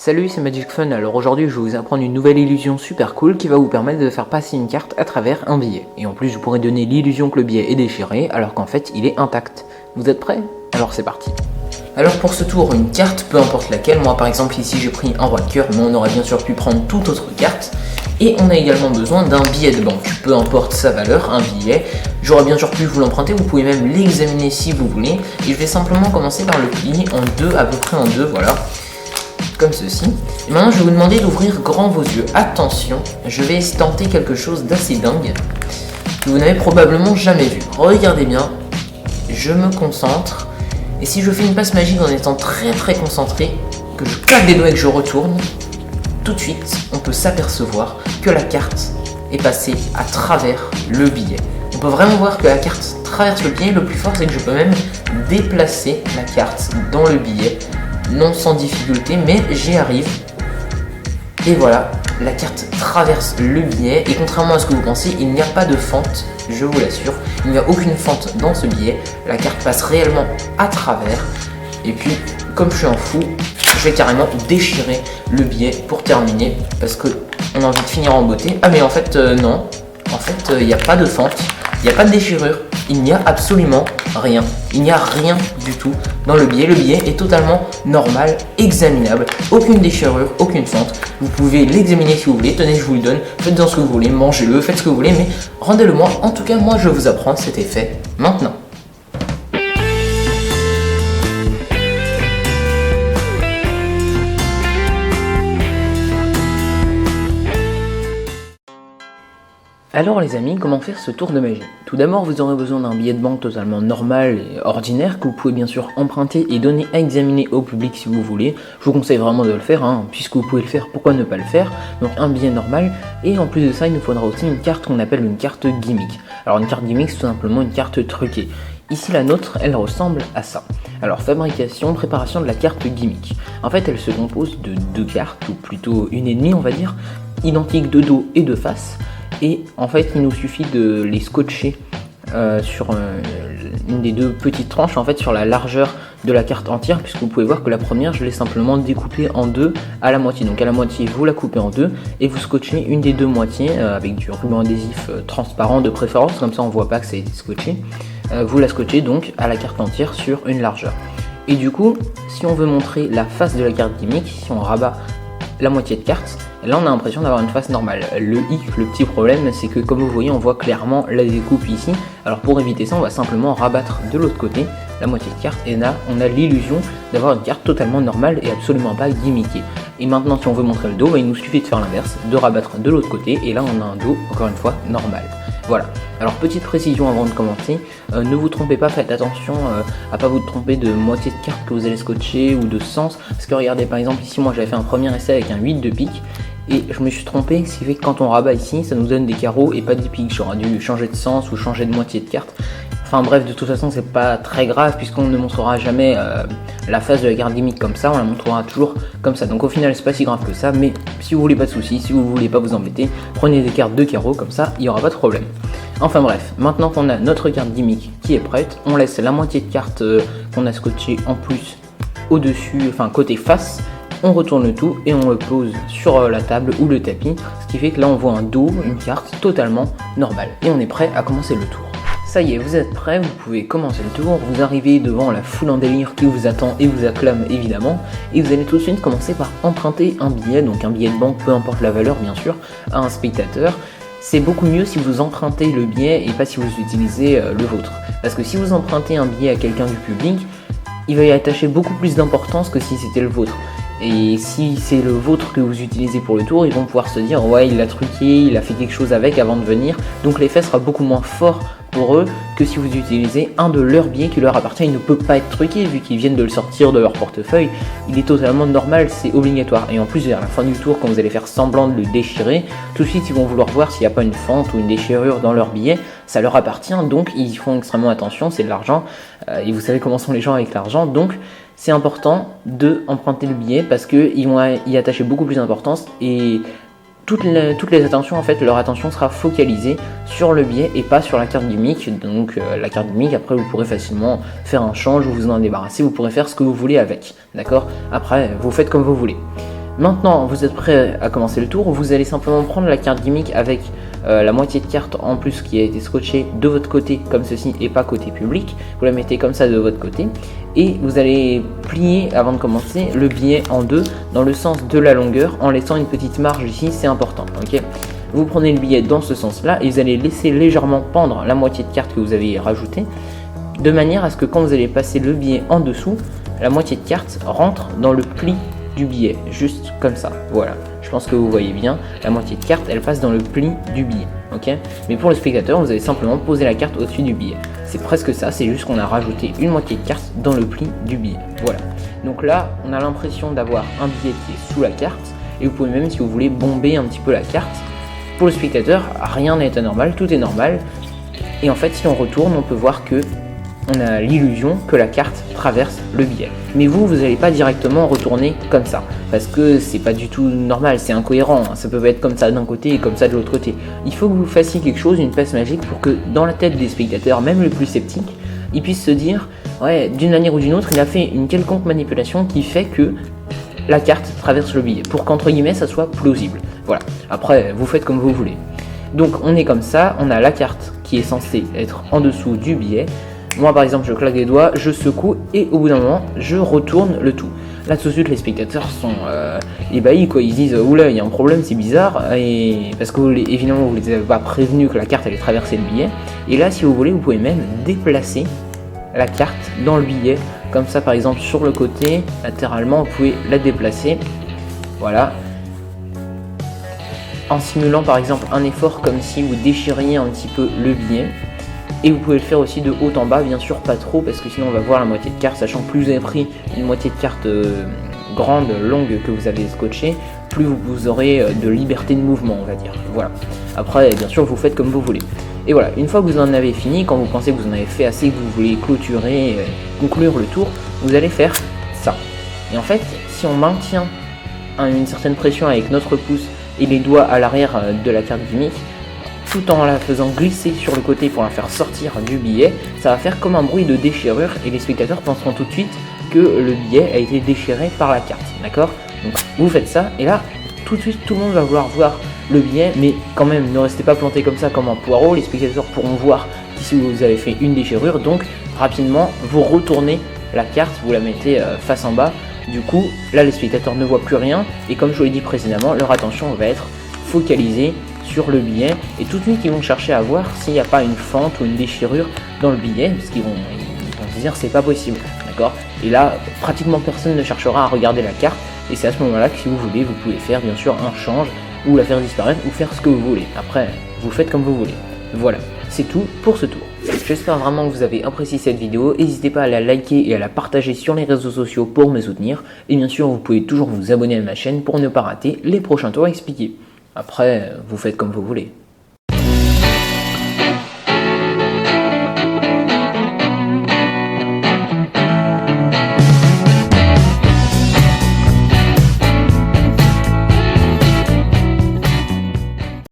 Salut, c'est Magic Fun. Alors aujourd'hui, je vais vous apprendre une nouvelle illusion super cool qui va vous permettre de faire passer une carte à travers un billet. Et en plus, je pourrais donner l'illusion que le billet est déchiré alors qu'en fait, il est intact. Vous êtes prêts? Alors c'est parti. Alors pour ce tour, une carte, peu importe laquelle. Moi par exemple ici j'ai pris un roi de cœur, mais on aurait bien sûr pu prendre toute autre carte. Et on a également besoin d'un billet de banque, peu importe sa valeur, un billet. J'aurais bien sûr pu vous l'emprunter, vous pouvez même l'examiner si vous voulez. Et je vais simplement commencer par le plier en deux, à peu près en deux, voilà. Comme ceci. Et maintenant je vais vous demander d'ouvrir grand vos yeux. Attention, je vais tenter quelque chose d'assez dingue que vous n'avez probablement jamais vu. Regardez bien, je me concentre. Et si je fais une passe magique en étant très concentré, que je claque des doigts et que je retourne, tout de suite on peut s'apercevoir que la carte est passée à travers le billet. On peut vraiment voir que la carte traverse le billet. Le plus fort c'est que je peux même déplacer la carte dans le billet. Non sans difficulté, mais j'y arrive. Et voilà, la carte traverse le billet. Et contrairement à ce que vous pensez, il n'y a pas de fente, je vous l'assure. Il n'y a aucune fente dans ce billet. La carte passe réellement à travers. Et puis, comme je suis un fou, je vais carrément déchirer le billet pour terminer. Parce que on a envie de finir en beauté. Ah mais en fait, non. En fait, il n'y a pas de fente. Il n'y a pas de déchirure. Il n'y a absolument rien. Il n'y a rien du tout dans le billet. Le billet est totalement normal, examinable. Aucune déchirure, aucune fente. Vous pouvez l'examiner si vous voulez. Tenez, je vous le donne. Faites-en ce que vous voulez. Mangez-le, faites ce que vous voulez. Mais rendez-le moi. En tout cas, moi, je vous apprends cet effet maintenant. Alors les amis, comment faire ce tour de magie? Tout d'abord, vous aurez besoin d'un billet de banque totalement normal et ordinaire que vous pouvez bien sûr emprunter et donner à examiner au public si vous voulez. Je vous conseille vraiment de le faire, puisque vous pouvez le faire, pourquoi ne pas le faire? Donc un billet normal, et en plus de ça, il nous faudra aussi une carte qu'on appelle une carte gimmick. Alors une carte gimmick, c'est tout simplement une carte truquée. Ici la nôtre, elle ressemble à ça. Alors fabrication, préparation de la carte gimmick. En fait, elle se compose de deux cartes, ou plutôt une et demie on va dire, identiques de dos et de face. Et en fait il nous suffit de les scotcher sur une des deux petites tranches, en fait sur la largeur de la carte entière, puisque vous pouvez voir que la première je l'ai simplement découpée en deux à la moitié. Donc à la moitié vous la coupez en deux et vous scotchez une des deux moitiés avec du ruban adhésif transparent de préférence, comme ça on voit pas que ça a été scotché. Vous la scotchez donc à la carte entière sur une largeur. Et du coup, si on veut montrer la face de la carte gimmick, si on rabat la moitié de carte, là on a l'impression d'avoir une face normale. Le petit problème, c'est que comme vous voyez, on voit clairement la découpe ici. Alors pour éviter ça, on va simplement rabattre de l'autre côté la moitié de carte, et là on a l'illusion d'avoir une carte totalement normale et absolument pas gimmickée. Et maintenant, si on veut montrer le dos, il nous suffit de faire l'inverse, de rabattre de l'autre côté, et là on a un dos, encore une fois, normal. Voilà. Alors petite précision avant de commencer, ne vous trompez pas, faites attention à pas vous tromper de moitié de carte que vous allez scotcher ou de sens, parce que regardez par exemple ici, moi j'avais fait un premier essai avec un 8 de pique et je me suis trompé, ce qui fait que quand on rabat ici, ça nous donne des carreaux et pas des piques. J'aurais dû changer de sens ou changer de moitié de carte. Enfin bref, de toute façon c'est pas très grave puisqu'on ne montrera jamais la face de la carte gimmick comme ça, on la montrera toujours comme ça. Donc au final c'est pas si grave que ça, mais si vous voulez pas de soucis, si vous voulez pas vous embêter, prenez des cartes de carreaux comme ça, il n'y aura pas de problème. Enfin bref, maintenant qu'on a notre carte gimmick qui est prête, on laisse la moitié de carte qu'on a scotché en plus au-dessus, enfin côté face. On retourne le tout et on le pose sur la table ou le tapis, ce qui fait que là on voit un dos, une carte totalement normale. Et on est prêt à commencer le tour. Ça y est, vous êtes prêts, vous pouvez commencer le tour, vous arrivez devant la foule en délire qui vous attend et vous acclame évidemment, et vous allez tout de suite commencer par emprunter un billet, donc un billet de banque, peu importe la valeur bien sûr, à un spectateur. C'est beaucoup mieux si vous empruntez le billet et pas si vous utilisez le vôtre. Parce que si vous empruntez un billet à quelqu'un du public, il va y attacher beaucoup plus d'importance que si c'était le vôtre. Et si c'est le vôtre que vous utilisez pour le tour, ils vont pouvoir se dire ouais, il l'a truqué, il a fait quelque chose avec avant de venir. Donc l'effet sera beaucoup moins fort pour eux que si vous utilisez un de leurs billets qui leur appartient. Il ne peut pas être truqué vu qu'ils viennent de le sortir de leur portefeuille. Il est totalement normal, c'est obligatoire. Et en plus, vers la fin du tour, quand vous allez faire semblant de le déchirer, tout de suite ils vont vouloir voir s'il n'y a pas une fente ou une déchirure dans leur billet. Ça leur appartient, donc ils font extrêmement attention, c'est de l'argent. Et vous savez comment sont les gens avec l'argent, donc c'est important de emprunter le billet parce qu'ils vont y attacher beaucoup plus d'importance et toutes les attentions, en fait, leur attention sera focalisée sur le billet et pas sur la carte gimmick. Donc la carte gimmick, après vous pourrez facilement faire un change ou vous en débarrasser, vous pourrez faire ce que vous voulez avec, d'accord? Après, vous faites comme vous voulez. Maintenant, vous êtes prêt à commencer le tour. Vous allez simplement prendre la carte gimmick avec la moitié de carte en plus qui a été scotchée de votre côté comme ceci et pas côté public. Vous la mettez comme ça de votre côté et vous allez plier avant de commencer le billet en deux dans le sens de la longueur en laissant une petite marge ici, c'est important. Ok. Vous prenez le billet dans ce sens là et vous allez laisser légèrement pendre la moitié de carte que vous avez rajoutée de manière à ce que quand vous allez passer le billet en dessous, la moitié de carte rentre dans le pli du billet, juste comme ça, voilà. Je pense que vous voyez bien, la moitié de carte, elle passe dans le pli du billet, ok. Mais pour le spectateur, vous allez simplement poser la carte au-dessus du billet. C'est presque ça, c'est juste qu'on a rajouté une moitié de carte dans le pli du billet, voilà. Donc là, on a l'impression d'avoir un billet qui est sous la carte, et vous pouvez même, si vous voulez, bomber un petit peu la carte. Pour le spectateur, rien n'est anormal, tout est normal. Et en fait, si on retourne, on peut voir que on a l'illusion que la carte traverse le billet. Mais vous n'allez pas directement retourner comme ça, parce que c'est pas du tout normal, c'est incohérent, ça peut être comme ça d'un côté et comme ça de l'autre côté. Il faut que vous fassiez quelque chose, une passe magique, pour que dans la tête des spectateurs, même les plus sceptiques, ils puissent se dire, ouais, d'une manière ou d'une autre, il a fait une quelconque manipulation qui fait que la carte traverse le billet, pour qu'entre guillemets ça soit plausible. Voilà, après vous faites comme vous voulez. Donc on est comme ça, on a la carte qui est censée être en dessous du billet. Moi par exemple je claque les doigts, je secoue et au bout d'un moment je retourne le tout. Là tout de suite les spectateurs sont ébahis quoi, ils se disent oula il y a un problème, c'est bizarre, et parce que évidemment vous les avez pas prévenus que la carte allait traverser le billet. Et là si vous voulez vous pouvez même déplacer la carte dans le billet, comme ça par exemple sur le côté, latéralement vous pouvez la déplacer, voilà. En simulant par exemple un effort comme si vous déchiriez un petit peu le billet. Et vous pouvez le faire aussi de haut en bas, bien sûr pas trop, parce que sinon on va voir la moitié de carte, sachant que plus vous avez pris une moitié de carte grande, longue que vous avez scotché, plus vous aurez de liberté de mouvement, on va dire. Voilà. Après, bien sûr, vous faites comme vous voulez. Et voilà, une fois que vous en avez fini, quand vous pensez que vous en avez fait assez, que vous voulez clôturer, conclure le tour, vous allez faire ça. Et en fait, si on maintient une certaine pression avec notre pouce et les doigts à l'arrière de la carte gimmick, tout en la faisant glisser sur le côté pour la faire sortir du billet, ça va faire comme un bruit de déchirure et les spectateurs penseront tout de suite que le billet a été déchiré par la carte, d'accord? Donc vous faites ça et là, tout de suite, tout le monde va vouloir voir le billet, mais quand même, ne restez pas planté comme ça comme un poireau, les spectateurs pourront voir si vous avez fait une déchirure, donc rapidement, vous retournez la carte, vous la mettez face en bas, du coup, là les spectateurs ne voient plus rien, et comme je vous l'ai dit précédemment, leur attention va être focalisée sur le billet et tout de suite ils vont chercher à voir s'il n'y a pas une fente ou une déchirure dans le billet parce qu'ils vont se dire c'est pas possible, d'accord. Et là pratiquement personne ne cherchera à regarder la carte et c'est à ce moment là que si vous voulez vous pouvez faire bien sûr un change ou la faire disparaître ou faire ce que vous voulez. Après vous faites comme vous voulez. Voilà, c'est tout pour ce tour. J'espère vraiment que vous avez apprécié cette vidéo, n'hésitez pas à la liker et à la partager sur les réseaux sociaux pour me soutenir et bien sûr vous pouvez toujours vous abonner à ma chaîne pour ne pas rater les prochains tours expliqués. Après, vous faites comme vous voulez.